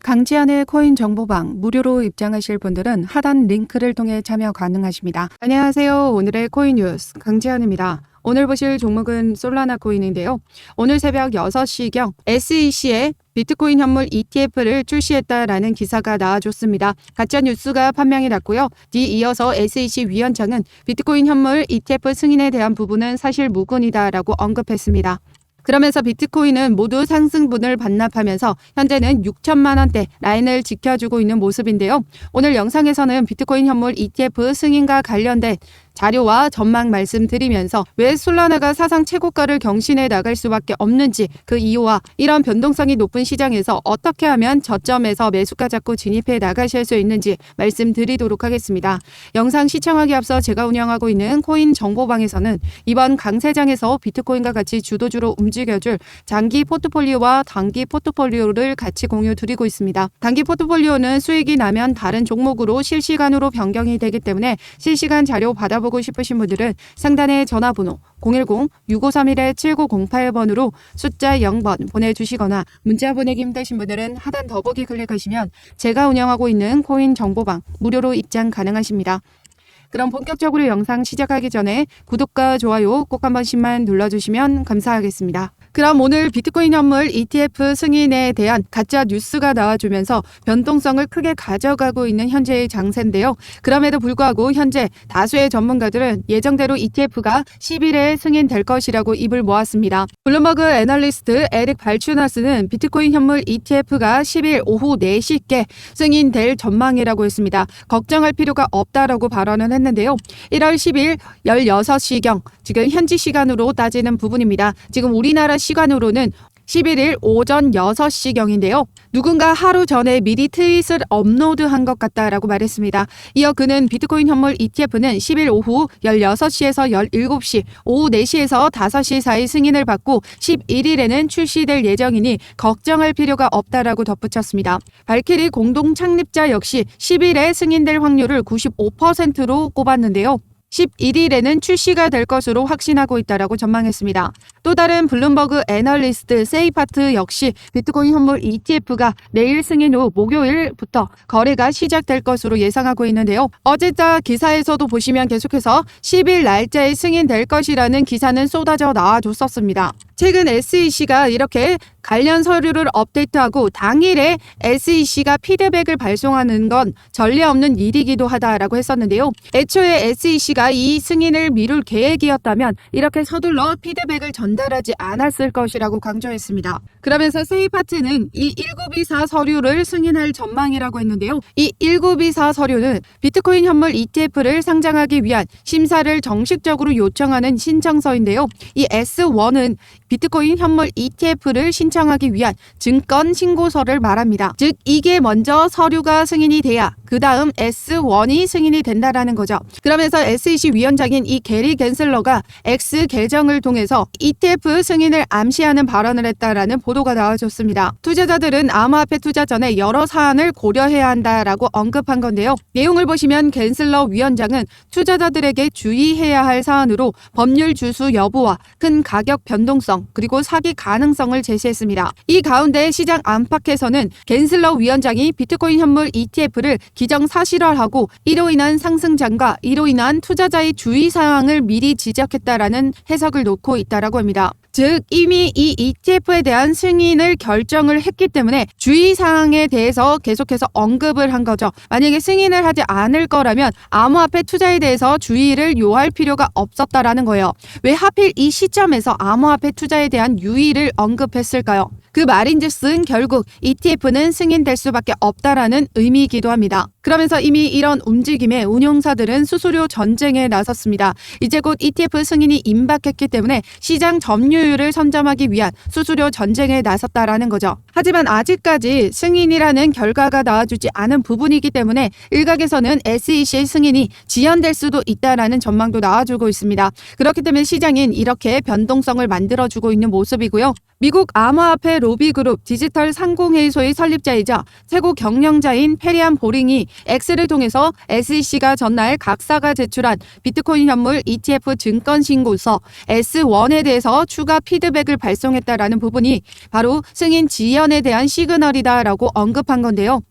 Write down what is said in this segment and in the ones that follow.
강지한의 코인 정보방 무료로 입장하실 분들은 하단 링크를 통해 참여 가능하십니다. 안녕하세요. 오늘의 코인 뉴스 강지한입니다. 오늘 보실 종목은 솔라나 코인인데요. 오늘 새벽 6시경 SEC의 비트코인 현물 ETF를 출시했다라는 기사가 나와줬습니다. 가짜 뉴스가 판명이 났고요. 뒤이어서 SEC 위원장은 비트코인 현물 ETF 승인에 대한 부분은 사실 무근이다라고 언급했습니다. 그러면서 비트코인은 모두 상승분을 반납하면서 현재는 6천만 원대 라인을 지켜주고 있는 모습인데요. 오늘 영상에서는 비트코인 현물 ETF 승인과 관련된 자료와 전망 말씀드리면서 왜 솔라나가 사상 최고가를 경신해 나갈 수밖에 없는지 그 이유와 이런 변동성이 높은 시장에서 어떻게 하면 저점에서 매수가 잡고 진입해 나가실 수 있는지 말씀드리도록 하겠습니다. 영상 시청하기 앞서 제가 운영하고 있는 코인 정보방에서는 이번 강세장에서 비트코인과 같이 주도주로 움직여줄 장기 포트폴리오와 단기 포트폴리오를 같이 공유 드리고 있습니다. 단기 포트폴리오는 수익이 나면 다른 종목으로 실시간으로 변경이 되기 때문에 실시간 자료 받아보고 싶으신 분들은 상단의 전화번호 010-6531-7908번으로 숫자 0번 보내주시거나 문자 보내기 힘드신 분들은 하단 더보기 클릭하시면 제가 운영하고 있는 코인 정보방 무료로 입장 가능하십니다. 그럼 본격적으로 영상 시작하기 전에 구독과 좋아요 꼭 한 번씩만 눌러주시면 감사하겠습니다. 그럼 오늘 비트코인 현물 ETF 승인에 대한 가짜 뉴스가 나와주면서 변동성을 크게 가져가고 있는 현재의 장세인데요. 그럼에도 불구하고 현재 다수의 전문가들은 예정대로 ETF가 10일에 승인될 것이라고 입을 모았습니다. 블룸버그 애널리스트 에릭 발추나스는 비트코인 현물 ETF가 10일 오후 4시께 승인될 전망이라고 했습니다. 걱정할 필요가 없다라고 발언을 했는데요. 1월 10일 16시경 지금 현지 시간으로 따지는 부분입니다. 지금 우리나라 시간으로는 11일 오전 6시경인데요. 누군가 하루 전에 미리 트윗을 업로드한 것 같다라고 말했습니다. 이어 그는 비트코인 현물 ETF는 10일 오후 16시에서 17시, 오후 4시에서 5시 사이 승인을 받고 11일에는 출시될 예정이니 걱정할 필요가 없다라고 덧붙였습니다. 발키리 공동 창립자 역시 10일에 승인될 확률을 95%로 꼽았는데요. 11일에는 출시가 될 것으로 확신하고 있다라고 전망했습니다. 또 다른 블룸버그 애널리스트 세이파트 역시 비트코인 현물 ETF가 내일 승인 후 목요일부터 거래가 시작될 것으로 예상하고 있는데요. 어제자 기사에서도 보시면 계속해서 10일 날짜에 승인될 것이라는 기사는 쏟아져 나와줬었습니다. 최근 SEC가 이렇게 관련 서류를 업데이트하고 당일에 SEC가 피드백을 발송하는 건 전례 없는 일이기도 하다라고 했었는데요. 애초에 SEC가 이 승인을 미룰 계획이었다면 이렇게 서둘러 피드백을 전달하지 않았을 것이라고 강조했습니다. 그러면서 세이파트는 이 1924 서류를 승인할 전망이라고 했는데요. 이 1924 서류는 비트코인 현물 ETF를 상장하기 위한 심사를 정식적으로 요청하는 신청서인데요. 이 S1은 비트코인 현물 ETF를 신청하기 위한 증권 신고서를 말합니다. 즉 이게 먼저 서류가 승인이 돼야 그 다음 S1이 승인이 된다라는 거죠. 그러면서 SEC 위원장인 이 게리 갠슬러가 X 계정을 통해서 ETF 승인을 암시하는 발언을 했다라는 보도가 나와줬습니다. 투자자들은 암호화폐 투자 전에 여러 사안을 고려해야 한다라고 언급한 건데요. 내용을 보시면 갠슬러 위원장은 투자자들에게 주의해야 할 사안으로 법률 주수 여부와 큰 가격 변동성 그리고 사기 가능성을 제시했습니다. 이 가운데 시장 안팎에서는 갠슬러 위원장이 비트코인 현물 ETF를 기정사실화하고 이로 인한 상승장과 이로 인한 투자자의 주의사항을 미리 지적했다라는 해석을 놓고 있다라고 합니다. 즉 이미 이 ETF에 대한 승인을 결정을 했기 때문에 주의사항에 대해서 계속해서 언급을 한 거죠. 만약에 승인을 하지 않을 거라면 암호화폐 투자에 대해서 주의를 요할 필요가 없었다라는 거예요. 왜 하필 이 시점에서 암호화폐 투자에 대한 유의를 언급했을까요? 그 말인즉슨 결국 ETF는 승인될 수밖에 없다라는 의미이기도 합니다. 그러면서 이미 이런 움직임에 운용사들은 수수료 전쟁에 나섰습니다. 이제 곧 ETF 승인이 임박했기 때문에 시장 점유율을 선점하기 위한 수수료 전쟁에 나섰다라는 거죠. 하지만 아직까지 승인이라는 결과가 나와주지 않은 부분이기 때문에 일각에서는 SEC 승인이 지연될 수도 있다라는 전망도 나와주고 있습니다. 그렇기 때문에 시장인 이렇게 변동성을 만들어주고 있는 모습이고요. 미국 암호화폐 로비그룹 디지털 상공회의소의 설립자이자 최고 경영자인 페리안 보링이 X를 통해서 SEC가 전날 각사가 제출한 비트코인 현물 ETF 증권 신고서 S1에 대해서 추가 피드백을 발송했다라는 부분이 바로 승인 지연에 대한 시그널이다라고 언급한 건데요.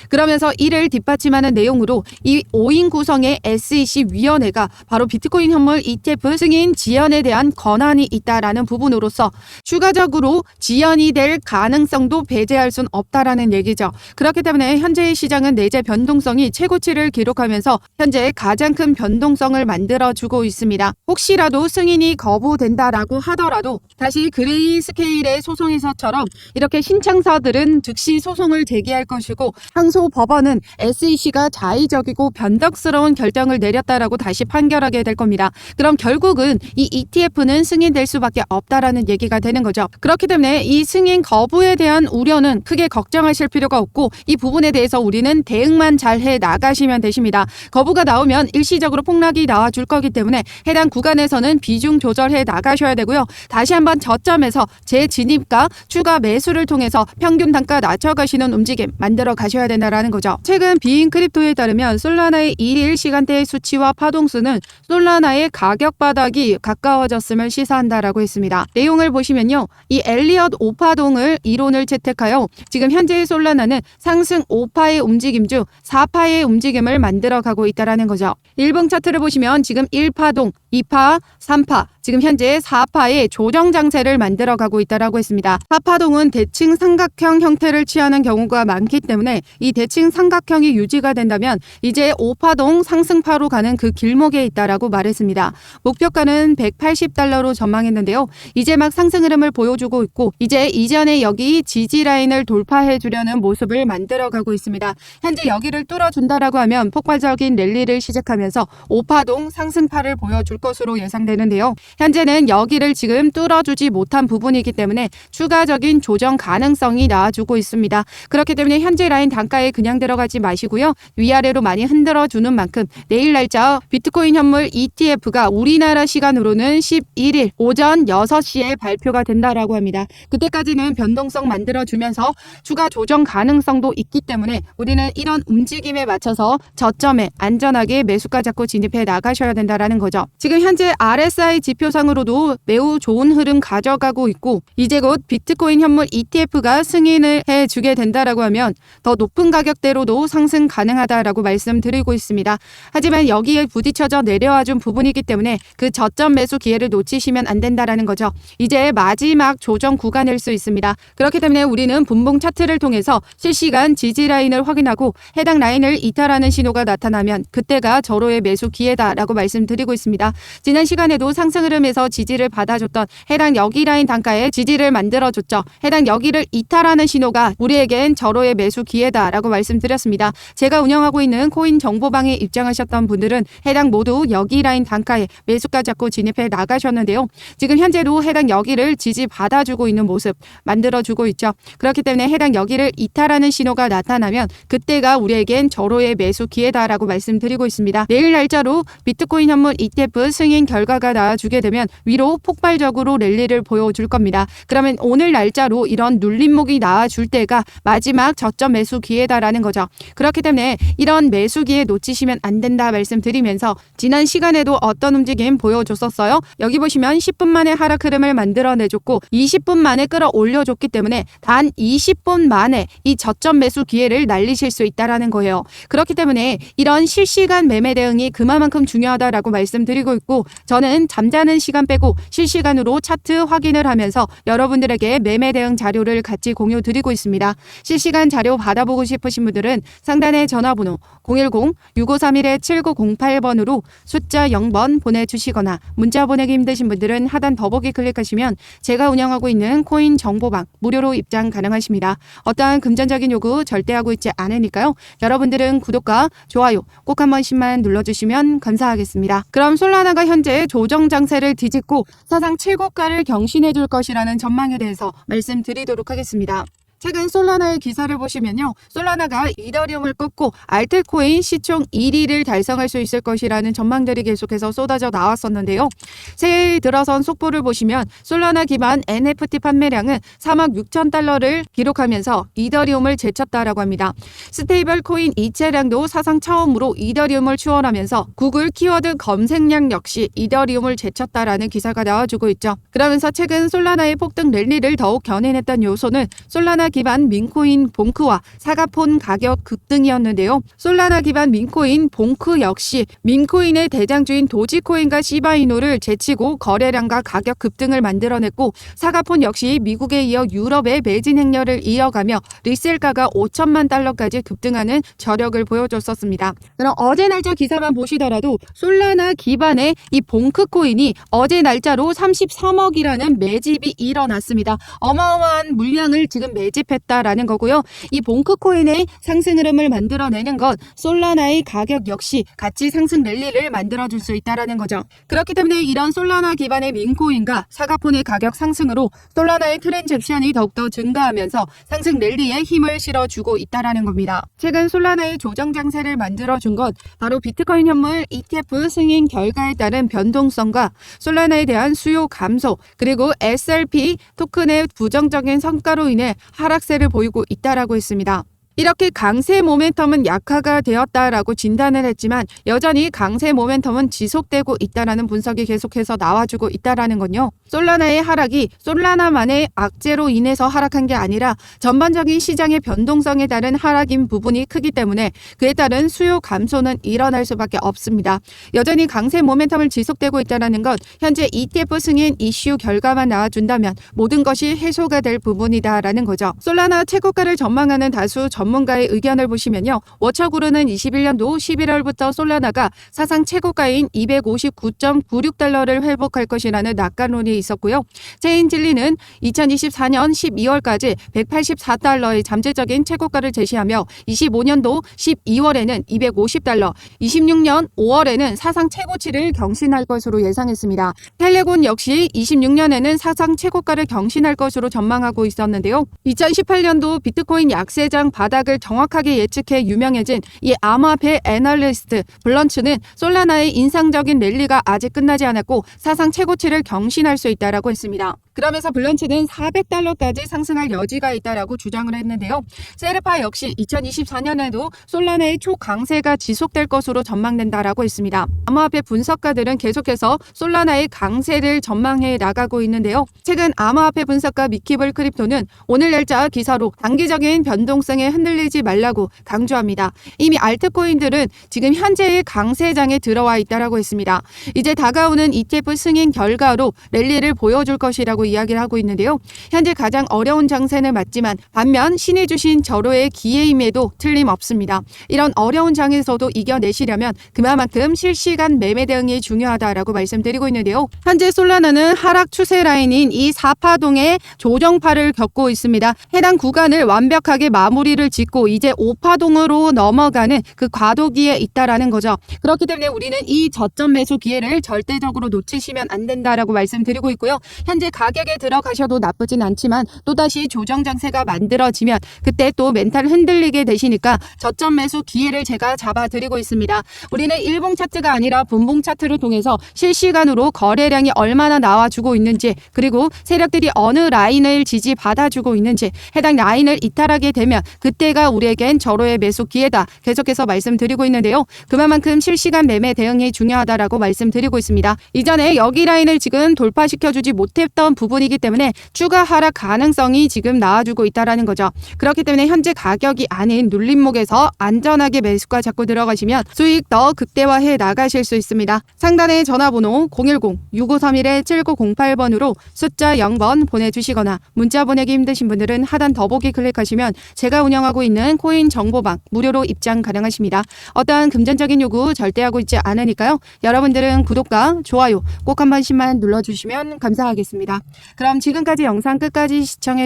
그러면서 이를 뒷받침하는 내용으로 이 5인 구성의 SEC 위원회가 바로 비트코인 현물 ETF 승인 지연에 대한 권한이 있다라는 부분으로서 추가적으로 지연이 될 가능성도 배제할 순 없다라는 얘기죠. 그렇기 때문에 현재의 시장은 내재 변동성이 최고치를 기록하면서 현재 가장 큰 변동성을 만들어주고 있습니다. 혹시라도 승인이 거부된다라고 하더라도 다시 그레이 스케일의 소송에서처럼 이렇게 신청사들은 즉시 소송을 제기할 것이고 항소 법원은 SEC가 자의적이고 변덕스러운 결정을 내렸다라고 다시 판결하게 될 겁니다. 그럼 결국은 이 ETF는 승인될 수밖에 없다라는 얘기가 되는 거죠. 그렇기 때문에 이 승인 거부에 대한 우려는 크게 걱정하실 필요가 없고 이 부분에 대해서 우리는 대응만 잘 해 나가시면 되십니다. 거부가 나오면 일시적으로 폭락이 나와줄 거기 때문에 해당 구간에서는 비중 조절해 나가셔야 되고요. 다시 한번 저점에서 재진입과 추가 매수를 통해서 평균 단가 낮춰가시는 움직임 만들어 가셔야 된다라는 거죠. 최근 비인 크립토에 따르면 솔라나의 1일 시간대의 수치와 파동수는 솔라나의 가격 바닥이 가까워졌음을 시사한다라고 했습니다. 내용을 보시면요. 이 엘리엇 5파동을 이론을 채택하여 지금 현재의 솔라나는 상승 5파의 움직임 중 4파의 움직임을 만들어가고 있다는 거죠. 일봉 차트를 보시면 지금 1파동, 2파, 3파, 지금 현재 4파의 조정 장세를 만들어가고 있다고 했습니다. 4파동은 대칭 삼각형 형태를 취하는 경우가 많기 때문에 이 대칭 삼각형이 유지가 된다면 이제 5파동 상승파로 가는 그 길목에 있다라고 말했습니다. 목표가는 $180로 전망했는데요. 이제 막 상승 흐름을 보여주고 있고 이제 이전에 여기 지지 라인을 돌파해 주려는 모습을 만들어가고 있습니다. 현재 여기를 뚫어준다라고 하면 폭발적인 랠리를 시작하면서 5파동 상승파를 보여줄 것으로 예상되는데요. 현재는 여기를 지금 뚫어주지 못한 부분이기 때문에 추가적인 조정 가능성이 나와주고 있습니다. 그렇기 때문에 현재 라인 단가에 그냥 들어가지 마시고요. 위아래로 많이 흔들어주는 만큼 내일 날짜 비트코인 현물 ETF가 우리나라 시간으로는 11일 오전 6시에 발표가 된다라고 합니다. 그때까지는 변동성 만들어주면서 추가 조정 가능성도 있기 때문에 우리는 이런 움직임에 맞춰서 저점에 안전하게 매수가 잡고 진입해 나가셔야 된다라는 거죠. 지금 현재 RSI 지표상으로도 매우 좋은 흐름 가져가고 있고 이제 곧 비트코인 현물 ETF가 승인을 해주게 된다라고 하면 더 높은 가격대로도 상승 가능하다라고 말씀드리고 있습니다. 하지만 여기에 부딪혀져 내려와준 부분이기 때문에 그 저점 매수 기회를 놓치시면 안 된다라는 거죠. 이제 마지막 조정 구간일 수 있습니다. 그렇기 때문에 우리는 분봉 차트를 통해서 실시간 지지 라인을 확인하고 해당 라인을 이탈하는 신호가 나타나면 그때가 절호의 매수 기회다라고 말씀드리고 있습니다. 지난 시간에도 상승 흐름에서 지지를 받아줬던 해당 여기 라인 단가에 지지를 만들어줬죠. 해당 여기를 이탈하는 신호가 우리에겐 절호의 매수 기회다라고 말씀드렸습니다. 제가 운영하고 있는 코인 정보방에 입장하셨던 분들은 해당 모두 여기 라인 단가에 매수가 잡고 진입해 나가셨는데요. 지금 현재도 해당 여기를 지지 받아주고 있는 모습 만들어주고 있죠. 그렇기 때문에 해당 여기를 이탈하는 신호가 나타나면 그때가 우리에겐 절호의 매수 기회다라고 말씀드리고 있습니다. 내일 날짜로 비트코인 현물 ETF 승인 결과가 나와주게 되면 위로 폭발적으로 랠리를 보여줄 겁니다. 그러면 오늘 날짜로 이런 눌림목이 나와줄 때가 마지막 저점 매수 기회다라는 거죠. 그렇기 때문에 이런 매수 기회 놓치시면 안 된다 말씀드리면서 지난 시간에도 어떤 움직임 보여줬었어요. 여기 보시면 10분 만에 하락 흐름을 만들어내줬고 20분 만에 끌어올려줬기 때문에 단 20분 만에 이 저점 매수 기회를 날리실 수 있다라는 거예요. 그렇기 때문에 이런 실시간 매매 대응이 그만큼 중요하다라고 말씀드리고 있고 저는 잠자는 시간 빼고 실시간으로 차트 확인을 하면서 여러분들에게 매매 대응 자료를 같이 공유 드리고 있습니다. 실시간 자료 받아보고 싶으신 분들은 상단의 전화번호 010-6531-7908번으로 숫자 0번 보내주시거나 문자 보내기 힘드신 분들은 하단 더보기 클릭하시면 제가 운영하고 있는 코인 정보방 무료로 입장 가능하십니다. 어떠한 금전적인 요구 절대 하고 있지 않으니까요. 여러분들은 구독과 좋아요 꼭 한 번씩만 눌러주시면 감사하겠습니다. 그럼 솔라나가 현재 조정 장세를 뒤집고 사상 최고가를 경신해 줄 것이라는 전망에 대해서 말씀드리도록 하겠습니다. 최근 솔라나의 기사를 보시면요. 솔라나가 이더리움을 꺾고 알트코인 시총 1위를 달성할 수 있을 것이라는 전망들이 계속해서 쏟아져 나왔었는데요. 새해 들어선 속보를 보시면 솔라나 기반 NFT 판매량은 3억 6천 달러를 기록하면서 이더리움을 제쳤다라고 합니다. 스테이블 코인 이체량도 사상 처음으로 이더리움을 추월하면서 구글 키워드 검색량 역시 이더리움을 제쳤다라는 기사가 나와주고 있죠. 그러면서 최근 솔라나의 폭등 랠리를 더욱 견인했던 요소는 솔라나 기반 민코인 봉크와 사과폰 가격 급등이었는데요. 솔라나 기반 민코인 봉크 역시 민코인의 대장주인 도지코인과 시바이노를 제치고 거래량과 가격 급등을 만들어냈고, 사과폰 역시 미국에 이어 유럽의 매진 행렬을 이어가며 리셀가가 5천만 달러까지 급등하는 저력을 보여줬었습니다. 그럼 어제 날짜 기사만 보시더라도 솔라나 기반의 이 봉크코인이 어제 날짜로 33억이라는 매집이 일어났습니다. 어마어마한 물량을 지금 매집했다라는 거고요. 이 봉크코인의 상승 흐름을 만들어내는 것, 솔라나의 가격 역시 같이 상승 랠리를 만들어줄 수 있다라는 거죠. 그렇기 때문에 이런 솔라나 기반의 민코인과 사과폰의 가격 상승으로 솔라나의 트랜잭션이 더욱더 증가하면서 상승 랠리에 힘을 실어주고 있다라는 겁니다. 최근 솔라나의 조정 장세를 만들어준 것, 바로 비트코인 현물 ETF 승인 결과에 따른 변동성과 솔라나에 대한 수요 감소, 그리고 SLP 토큰의 부정적인 성과로 인해 하락세를 보이고 있다라고 했습니다. 이렇게 강세 모멘텀은 약화가 되었다라고 진단을 했지만 여전히 강세 모멘텀은 지속되고 있다라는 분석이 계속해서 나와주고 있다라는 건요. 솔라나의 하락이 솔라나만의 악재로 인해서 하락한 게 아니라 전반적인 시장의 변동성에 따른 하락인 부분이 크기 때문에 그에 따른 수요 감소는 일어날 수밖에 없습니다. 여전히 강세 모멘텀을 지속되고 있다는 것, 현재 ETF 승인 이슈 결과만 나와준다면 모든 것이 해소가 될 부분이다라는 거죠. 솔라나 최고가를 전망하는 다수 전문가의 의견을 보시면요. 워처구루는 21년도 11월부터 솔라나가 사상 최고가인 259.96달러를 회복할 것이라는 낙관론이 있었고요. 체인진리는 2024년 12월까지 184달러의 잠재적인 최고가를 제시하며 25년도 12월에는 250달러, 26년 5월에는 사상 최고치를 경신할 것으로 예상했습니다. 텔레곤 역시 26년에는 사상 최고가를 경신할 것으로 전망하고 있었는데요. 2018년도 비트코인 약세장 바닥을 정확하게 예측해 유명해진 이 암호화폐 애널리스트 블런츠는 솔라나의 인상적인 랠리가 아직 끝나지 않았고 사상 최고치를 경신할 수 있다라고 했습니다. 그러면서 블런츠는 400달러까지 상승할 여지가 있다라고 주장을 했는데요. 세르파 역시 2024년에도 솔라나의 초강세가 지속될 것으로 전망된다라고 했습니다. 암호화폐 분석가들은 계속해서 솔라나의 강세를 전망해 나가고 있는데요. 최근 암호화폐 분석가 미키블 크립토는 오늘 날짜 기사로 단기적인 변동성에 흔들리지 말라고 강조합니다. 이미 알트코인들은 지금 현재의 강세장에 들어와 있다라고 했습니다. 이제 다가오는 ETF 승인 결과로 랠리를 보여줄 것이라고 이야기를 하고 있는데요. 현재 가장 어려운 장세는 맞지만 반면 신이 주신 절호의 기회임에도 틀림없습니다. 이런 어려운 장에서도 이겨내시려면 그만큼 실시간 매매 대응이 중요하다라고 말씀드리고 있는데요. 현재 솔라나는 하락 추세 라인인 이 4파동의 조정파를 겪고 있습니다. 해당 구간을 완벽하게 마무리를 짓고 이제 5파동으로 넘어가는 그 과도기에 있다라는 거죠. 그렇기 때문에 우리는 이 저점 매수 기회를 절대적으로 놓치시면 안 된다라고 말씀드리고 있고요. 현재 가격에 들어가셔도 나쁘진 않지만 또다시 조정 장세가 만들어지면 그때 또 멘탈 흔들리게 되시니까 저점 매수 기회를 제가 잡아드리고 있습니다. 우리는 일봉 차트가 아니라 분봉 차트를 통해서 실시간으로 거래량이 얼마나 나와주고 있는지, 그리고 세력들이 어느 라인을 지지받아주고 있는지, 해당 라인을 이탈하게 되면 그때가 우리에겐 절호의 매수 기회다 계속해서 말씀드리고 있는데요. 그만큼 실시간 매매 대응이 중요하다라고 말씀드리고 있습니다. 이전에 여기 라인을 지금 돌파시켜주지 못했던 부분이기 때문에 추가 하락 가능성이 지금 나와주고 있다라는 거죠. 그렇기 때문에 현재 가격이 아닌 눌림목에서 안전하게 매수가 잡고 들어가시면 수익 더 극대화해 나가실 수 있습니다. 상단에 전화번호 010-6531-7908번으로 숫자 0번 보내주시거나 문자 보내기 힘드신 분들은 하단 더보기 클릭하시면 제가 운영하고 있는 코인 정보방 무료로 입장 가능하십니다. 어떠한 금전적인 요구 절대 하고 있지 않으니까요. 여러분들은 구독과 좋아요 꼭 한 번씩만 눌러주시면 감사하겠습니다. 그럼 지금까지 영상 끝까지 시청해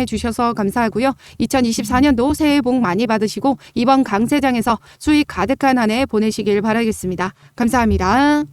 주셔서 감사하고요. 2024년도 새해 복 많이 받으시고 이번 강세장에서 수익 가득한 한 해 보내시길 바라겠습니다. 감사합니다.